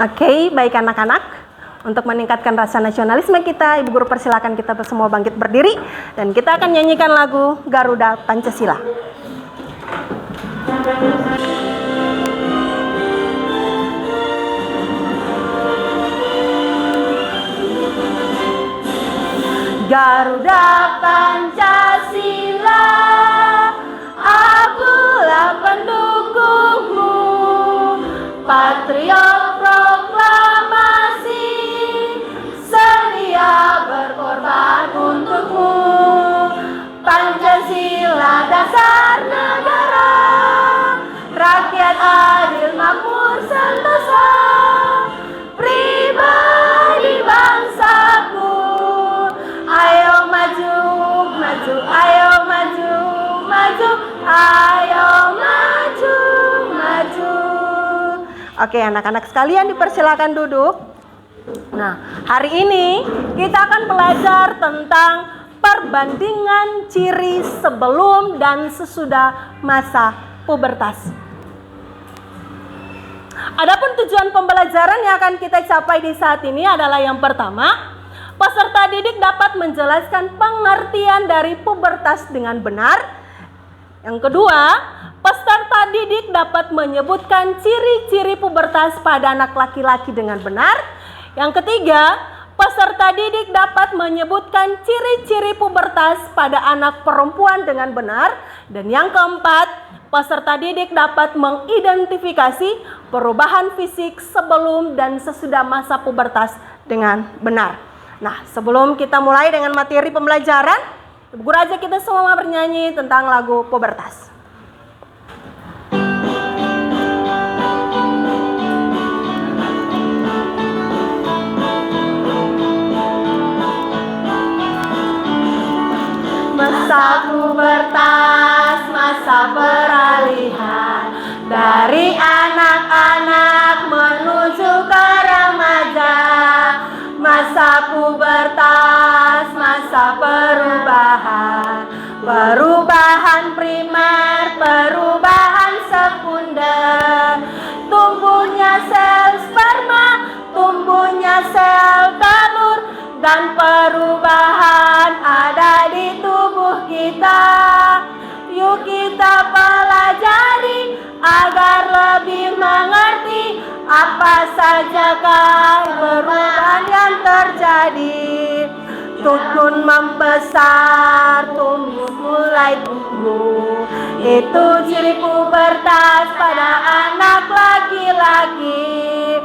Oke, baik anak-anak. Untuk meningkatkan rasa nasionalisme kita, Ibu Guru persilakan kita semua bangkit berdiri dan kita akan nyanyikan lagu Garuda Pancasila. Garuda Pancasila, akulah pendukungmu, patriot proklamasi, sedia berkorban untukmu. Pancasila dasar negara, rakyat adil makmur sentosa, pribadi bangsaku. Ayo maju, maju, ayo maju, maju, ayo maju, maju. Oke, anak-anak sekalian dipersilakan duduk. Nah, hari ini kita akan belajar tentang perbandingan ciri sebelum dan sesudah masa pubertas. Adapun tujuan pembelajaran yang akan kita capai di saat ini adalah yang pertama, peserta didik dapat menjelaskan pengertian dari pubertas dengan benar. Yang kedua, peserta didik dapat menyebutkan ciri-ciri pubertas pada anak laki-laki dengan benar. Yang ketiga, peserta didik dapat menyebutkan ciri-ciri pubertas pada anak perempuan dengan benar. Dan yang keempat, peserta didik dapat mengidentifikasi perubahan fisik sebelum dan sesudah masa pubertas dengan benar. Nah, sebelum kita mulai dengan materi pembelajaran, Ibu Guru ajak kita semua bernyanyi tentang lagu pubertas. Masa pubertas, masa peralihan dari anak-anak menuju ke remaja. Masa pubertas, masa perubahan, perubahan primer, perubahan sekunder, tumbuhnya sel sperma, tumbuhnya sel telur, dan perubahan ada di tubuh kita. Yuk kita pelajari agar lebih mengerti apa sajakah perubahan yang terjadi. Tukun membesar, tumbuh mulai tumbuh, itu ciri pubertas pada anak laki-laki.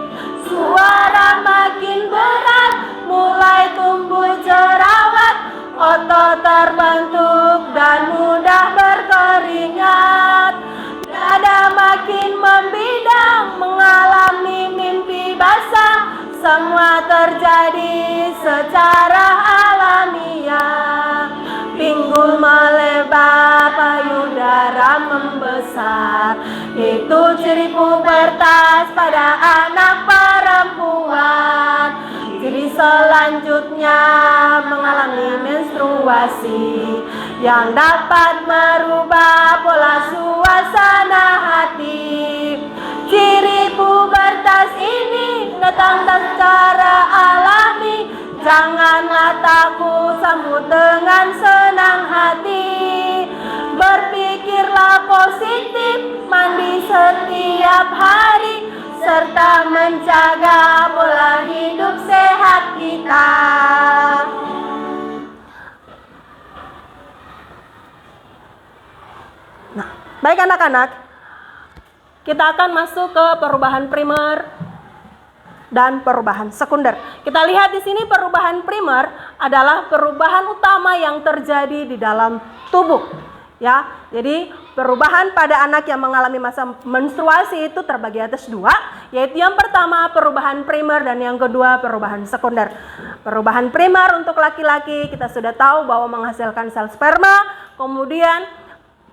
Suara makin berat, mulai tumbuh jerawat, otot terbentuk dan mudah berkeringat. Dada makin membidang, mengalami mimpi basah, semua terjadi secara alamiah. Pinggul melebar, payudara membesar, itu ciri pubertas pada anak perempuan. Ciri selanjutnya mengalami menstruasi yang dapat merubah pola suasana hati. Ciri pubertas ini datang secara alami. Janganlah takut, sambut dengan senang hati. Berpikirlah positif, mandi setiap hari, serta menjaga pola hidup sehat kita. Nah, baik anak-anak, kita akan masuk ke perubahan primer. dan perubahan sekunder. Kita lihat di sini perubahan primer adalah perubahan utama yang terjadi di dalam tubuh. Ya, jadi perubahan pada anak yang mengalami masa menstruasi itu terbagi atas dua, yaitu yang pertama perubahan primer dan yang kedua perubahan sekunder. Perubahan primer untuk laki-laki kita sudah tahu bahwa menghasilkan sel sperma, kemudian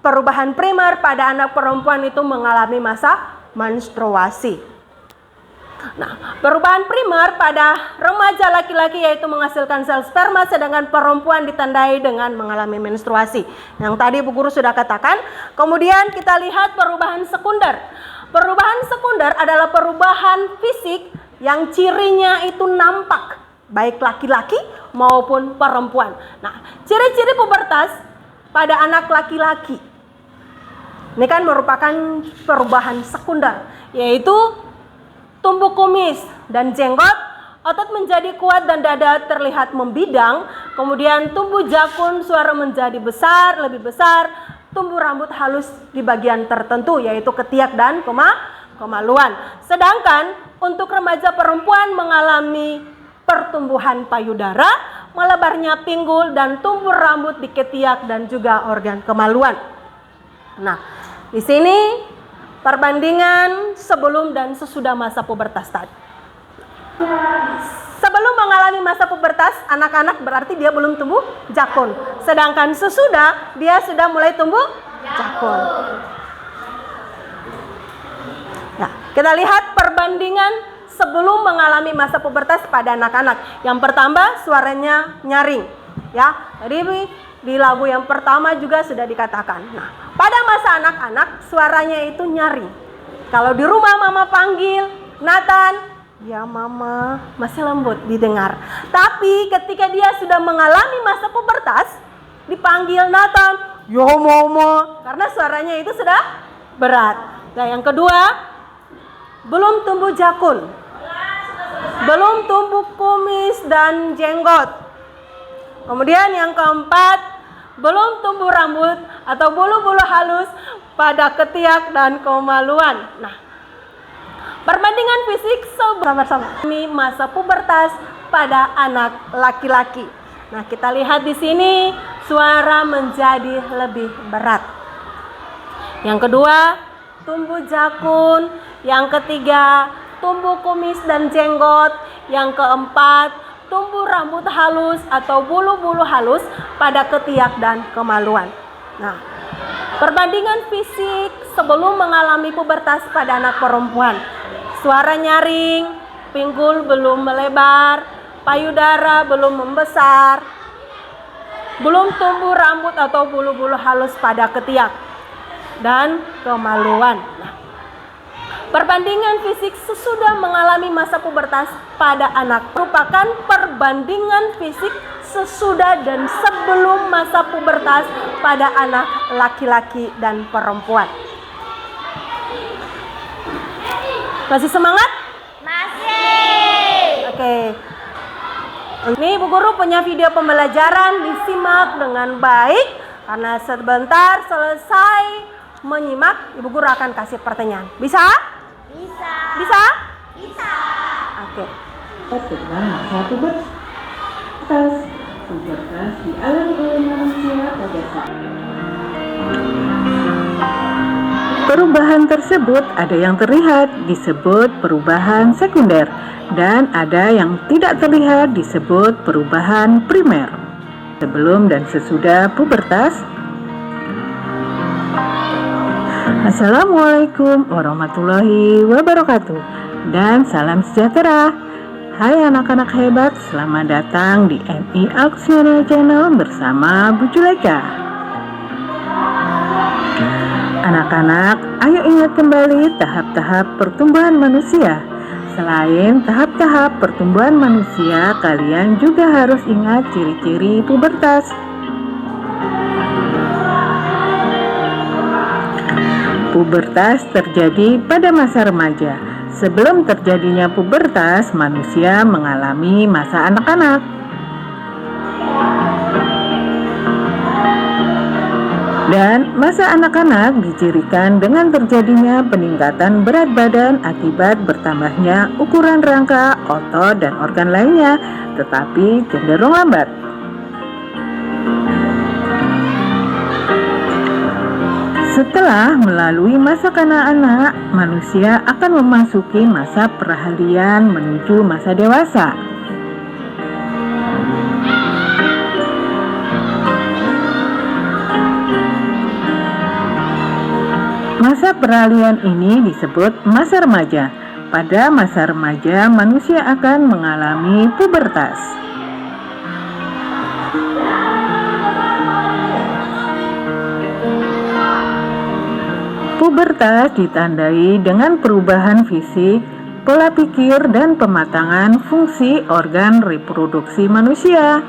perubahan primer pada anak perempuan itu mengalami masa menstruasi. Nah, perubahan primer pada remaja laki-laki yaitu menghasilkan sel sperma, sedangkan perempuan ditandai dengan mengalami menstruasi. Yang tadi Bu Guru sudah katakan. Kemudian kita lihat perubahan sekunder. Perubahan sekunder adalah perubahan fisik yang cirinya itu nampak, baik laki-laki maupun perempuan. Nah, ciri-ciri pubertas pada anak laki-laki ini kan merupakan perubahan sekunder, yaitu tumbuh kumis dan jenggot, otot menjadi kuat dan dada terlihat membidang, kemudian tumbuh jakun, suara menjadi besar, lebih besar, tumbuh rambut halus di bagian tertentu yaitu ketiak dan kemaluan. Sedangkan untuk remaja perempuan mengalami pertumbuhan payudara, melebarnya pinggul dan tumbuh rambut di ketiak dan juga organ kemaluan. Nah, di sini perbandingan sebelum dan sesudah masa pubertas tadi. Sebelum mengalami masa pubertas, anak-anak berarti dia belum tumbuh jakun. Sedangkan sesudah, dia sudah mulai tumbuh jakun. Ya, kita lihat perbandingan sebelum mengalami masa pubertas pada anak-anak. Yang pertama, suaranya nyaring. Ya, tadi di lagu yang pertama juga sudah dikatakan. Nah, pada masa anak-anak suaranya itu nyaring. Kalau di rumah mama panggil Nathan, ya mama, masih lembut didengar. Tapi ketika dia sudah mengalami masa pubertas, dipanggil Nathan, ya mama, karena suaranya itu sudah berat. Nah, yang kedua, belum tumbuh jakun, belum tumbuh kumis dan jenggot. Kemudian yang keempat, belum tumbuh rambut atau bulu-bulu halus pada ketiak dan kemaluan. Nah, perbandingan fisik bersama-sama masa pubertas pada anak laki-laki. Nah, kita lihat di sini suara menjadi lebih berat. Yang kedua, tumbuh jakun. Yang ketiga, tumbuh kumis dan jenggot. Yang keempat, tumbuh rambut halus atau bulu-bulu halus pada ketiak dan kemaluan. Nah, perbandingan fisik sebelum mengalami pubertas pada anak perempuan. Suara nyaring, pinggul belum melebar, payudara belum membesar, belum tumbuh rambut atau bulu-bulu halus pada ketiak dan kemaluan. Nah, perbandingan fisik sesudah mengalami masa pubertas pada anak merupakan perbandingan fisik sesudah dan sebelum masa pubertas pada anak laki-laki dan perempuan. Masih semangat? Masih. Oke. Ini Bu Guru punya video pembelajaran, disimak dengan baik. Karena sebentar selesai menyimak, Ibu Guru akan kasih pertanyaan. Bisa? Bisa. Bisa? Bisa. Oke. Tentang masa pubertas dialami oleh manusia pada saat perubahan tersebut ada yang terlihat disebut perubahan sekunder dan ada yang tidak terlihat disebut perubahan primer. Sebelum dan sesudah pubertas. Assalamualaikum warahmatullahi wabarakatuh dan salam sejahtera. Hai anak-anak hebat, selamat datang di MI Auxiliary Channel bersama Bu Juleka. Anak-anak, ayo ingat kembali tahap-tahap pertumbuhan manusia. Selain tahap-tahap pertumbuhan manusia, kalian juga harus ingat ciri-ciri pubertas. Pubertas terjadi pada masa remaja. Sebelum terjadinya pubertas, manusia mengalami masa anak-anak. Dan masa anak-anak dicirikan dengan terjadinya peningkatan berat badan akibat bertambahnya ukuran rangka, otot, dan organ lainnya, tetapi cenderung lambat. Setelah melalui masa kanak-kanak, manusia akan memasuki masa peralihan menuju masa dewasa. Masa peralihan ini disebut masa remaja. Pada masa remaja, manusia akan mengalami pubertas. Pubertas ditandai dengan perubahan fisik, pola pikir, dan pematangan fungsi organ reproduksi manusia.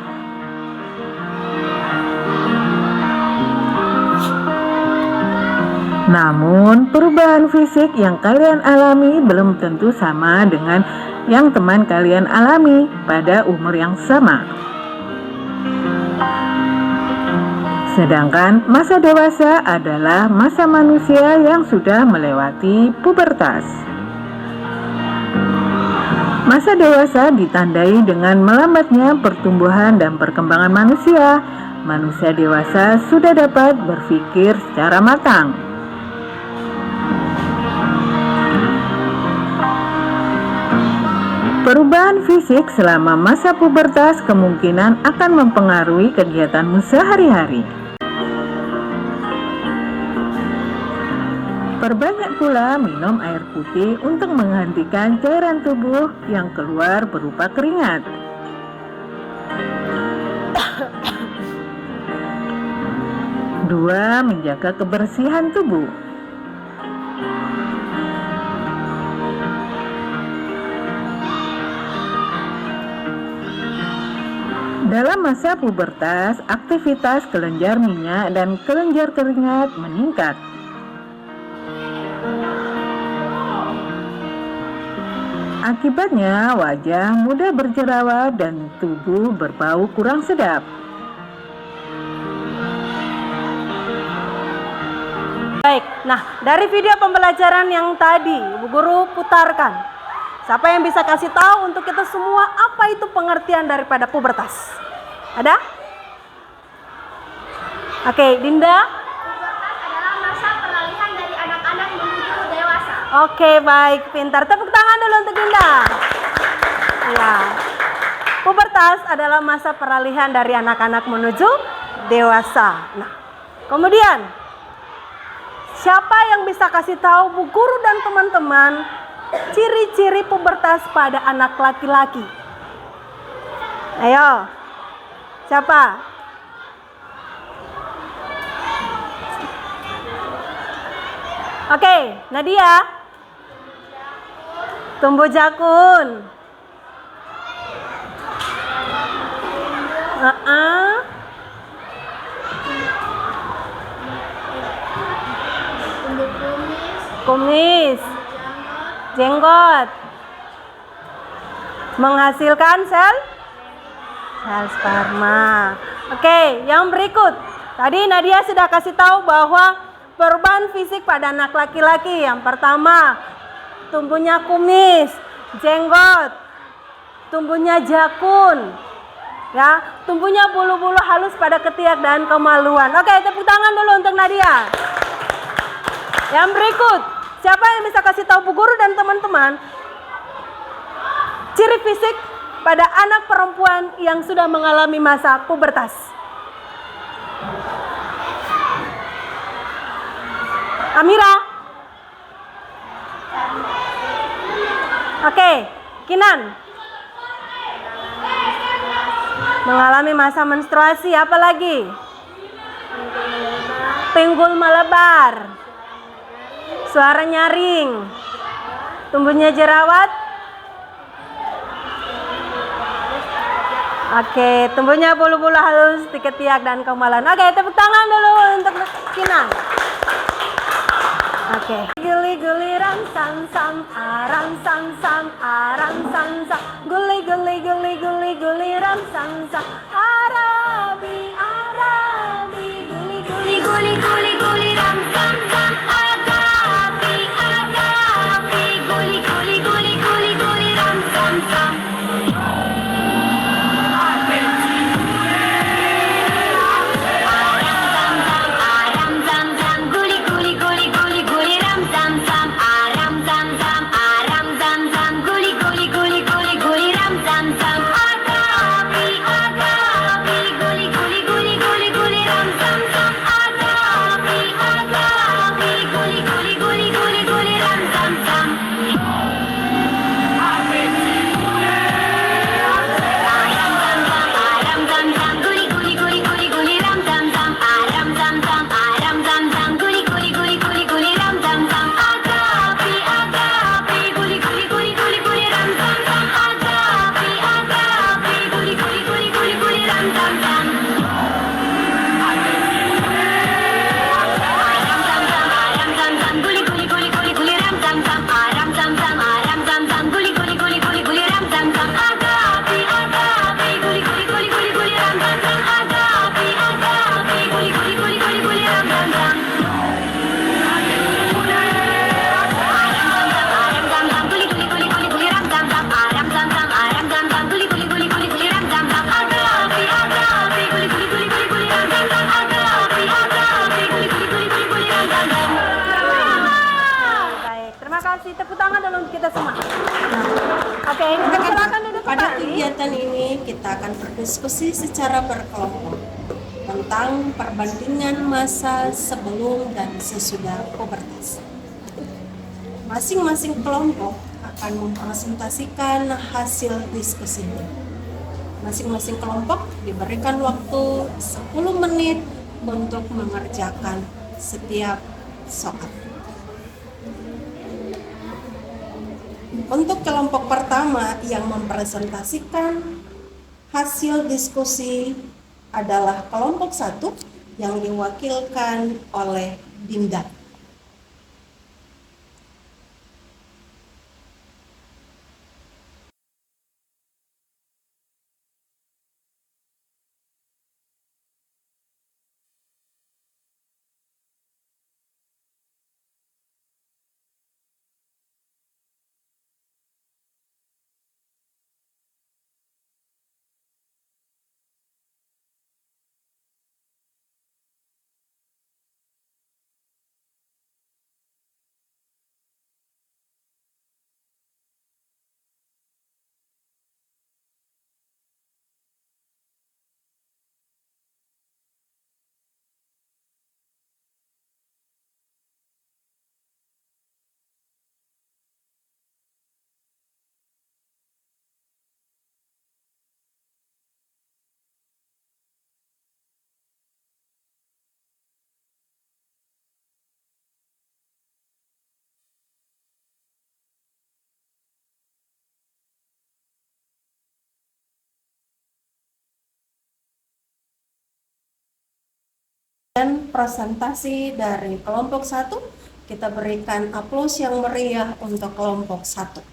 Namun, perubahan fisik yang kalian alami belum tentu sama dengan yang teman kalian alami pada umur yang sama. Sedangkan masa dewasa adalah masa manusia yang sudah melewati pubertas. Masa dewasa ditandai dengan melambatnya pertumbuhan dan perkembangan manusia. Manusia dewasa sudah dapat berpikir secara matang. Perubahan fisik selama masa pubertas kemungkinan akan mempengaruhi kegiatanmu sehari-hari. Perbanyak pula minum air putih untuk menghentikan cairan tubuh yang keluar berupa keringat. Dua, menjaga kebersihan tubuh. Dalam masa pubertas, aktivitas kelenjar minyak dan kelenjar keringat meningkat. Akibatnya, wajah mudah berjerawat dan tubuh berbau kurang sedap. Baik, nah dari video pembelajaran yang tadi Bu Guru putarkan, siapa yang bisa kasih tahu untuk kita semua apa itu pengertian daripada pubertas? Ada? Oke, Dinda? Pubertas adalah masa peralihan dari anak-anak menuju dewasa. Oke, baik, pintar. Tepuk tangan dulu untuk Dinda. Ya. Pubertas adalah masa peralihan dari anak-anak menuju dewasa. Nah, kemudian siapa yang bisa kasih tahu Bu Guru dan teman-teman ciri-ciri pubertas pada anak laki-laki? Ayo, siapa? Oke, Nadia. Tumbuh jakun. Tumbuh Kumis. Jenggot. Menghasilkan sel sperma. Oke, yang berikut. Tadi Nadia sudah kasih tahu bahwa perubahan fisik pada anak laki-laki. Yang pertama, tumbuhnya kumis, jenggot, tumbuhnya jakun, ya, tumbuhnya bulu-bulu halus pada ketiak dan kemaluan. Oke, tepuk tangan dulu untuk Nadia. Yang berikut, siapa yang bisa kasih tahu Bu Guru dan teman-teman ciri fisik pada anak perempuan yang sudah mengalami masa pubertas? Amira. Oke, Kinan. Mengalami masa menstruasi, apa lagi? Pinggul melebar. Suara nyaring. Tumbuhnya jerawat. Oke, tumbuhnya bulu-bulu halus di ketiak dan kemaluan. Oke, tepuk tangan dulu untuk Kinan. Oke. Guli-guli ram-sam-sam, aram-sam-sam, aram-sam-sam. Guli-guli ram-sam-sam, arabi, arabi, guli-guli. Guli-guli kegiatan ini kita akan berdiskusi secara berkelompok tentang perbandingan masa sebelum dan sesudah pubertas. Masing-masing kelompok akan mempresentasikan hasil diskusinya. Masing-masing kelompok diberikan waktu 10 menit untuk mengerjakan setiap soal. Untuk kelompok pertama yang mempresentasikan hasil diskusi adalah kelompok 1 yang diwakilkan oleh Dinda. Dan presentasi dari kelompok 1, kita berikan aplaus yang meriah untuk kelompok 1.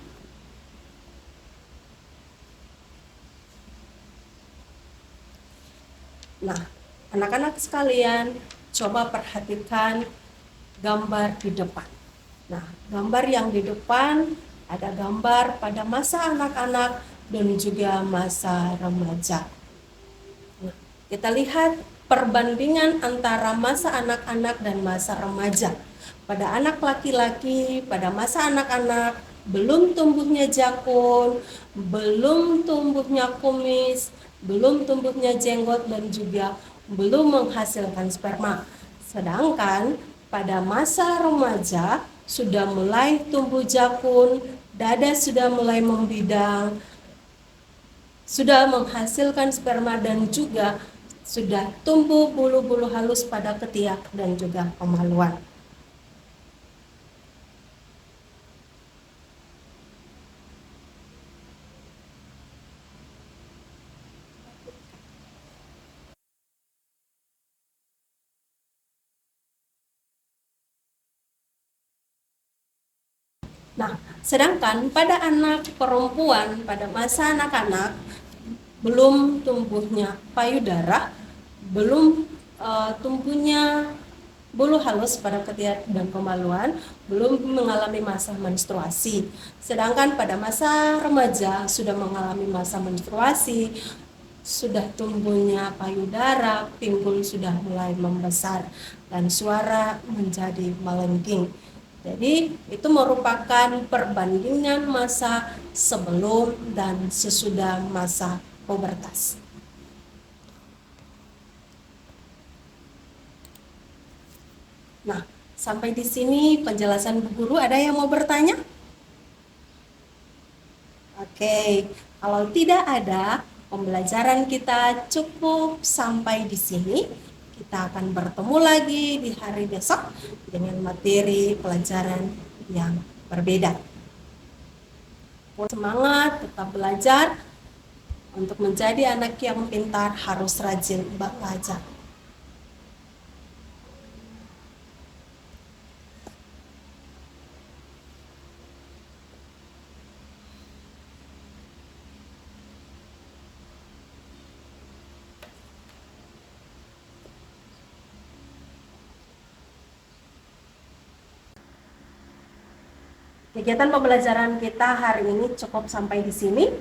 Nah, anak-anak sekalian, coba perhatikan gambar di depan. Nah, gambar yang di depan ada gambar pada masa anak-anak dan juga masa remaja. Nah, kita lihat perbandingan antara masa anak-anak dan masa remaja. Pada anak laki-laki, pada masa anak-anak, belum tumbuhnya jakun, belum tumbuhnya kumis, belum tumbuhnya jenggot, dan juga belum menghasilkan sperma. Sedangkan pada masa remaja sudah mulai tumbuh jakun, dada sudah mulai membidang, sudah menghasilkan sperma, dan juga sudah tumbuh bulu-bulu halus pada ketiak dan juga kemaluan. Nah, sedangkan pada anak perempuan, pada masa anak-anak, belum tumbuhnya payudara, belum tumbuhnya bulu halus pada ketiak dan kemaluan, belum mengalami masa menstruasi. Sedangkan pada masa remaja sudah mengalami masa menstruasi, sudah tumbuhnya payudara, pinggul sudah mulai membesar, dan suara menjadi melengking. Jadi itu merupakan perbandingan masa sebelum dan sesudah masa pubertas. Nah, sampai di sini penjelasan Bu Guru. Ada yang mau bertanya? Oke, kalau tidak ada, pembelajaran kita cukup sampai di sini. Kita akan bertemu lagi di hari besok dengan materi pelajaran yang berbeda. Semangat, tetap belajar. Untuk menjadi anak yang pintar harus rajin belajar. Kegiatan pembelajaran kita hari ini cukup sampai di sini,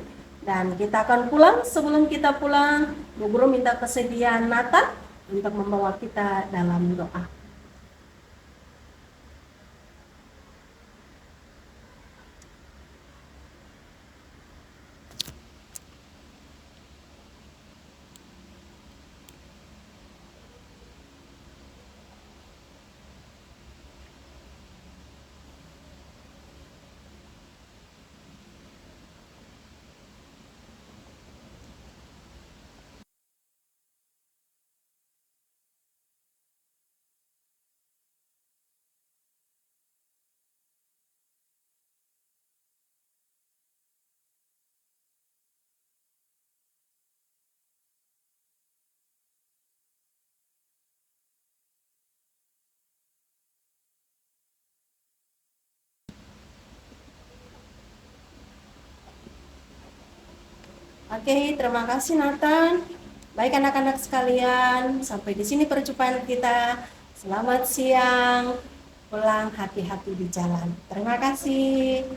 dan kita akan pulang. Sebelum kita pulang, Bu Guru minta kesediaan Nathan untuk membawa kita dalam doa. Oke, terima kasih Nathan. Baik anak-anak sekalian, sampai di sini perjumpaan kita. Selamat siang, pulang hati-hati di jalan. Terima kasih.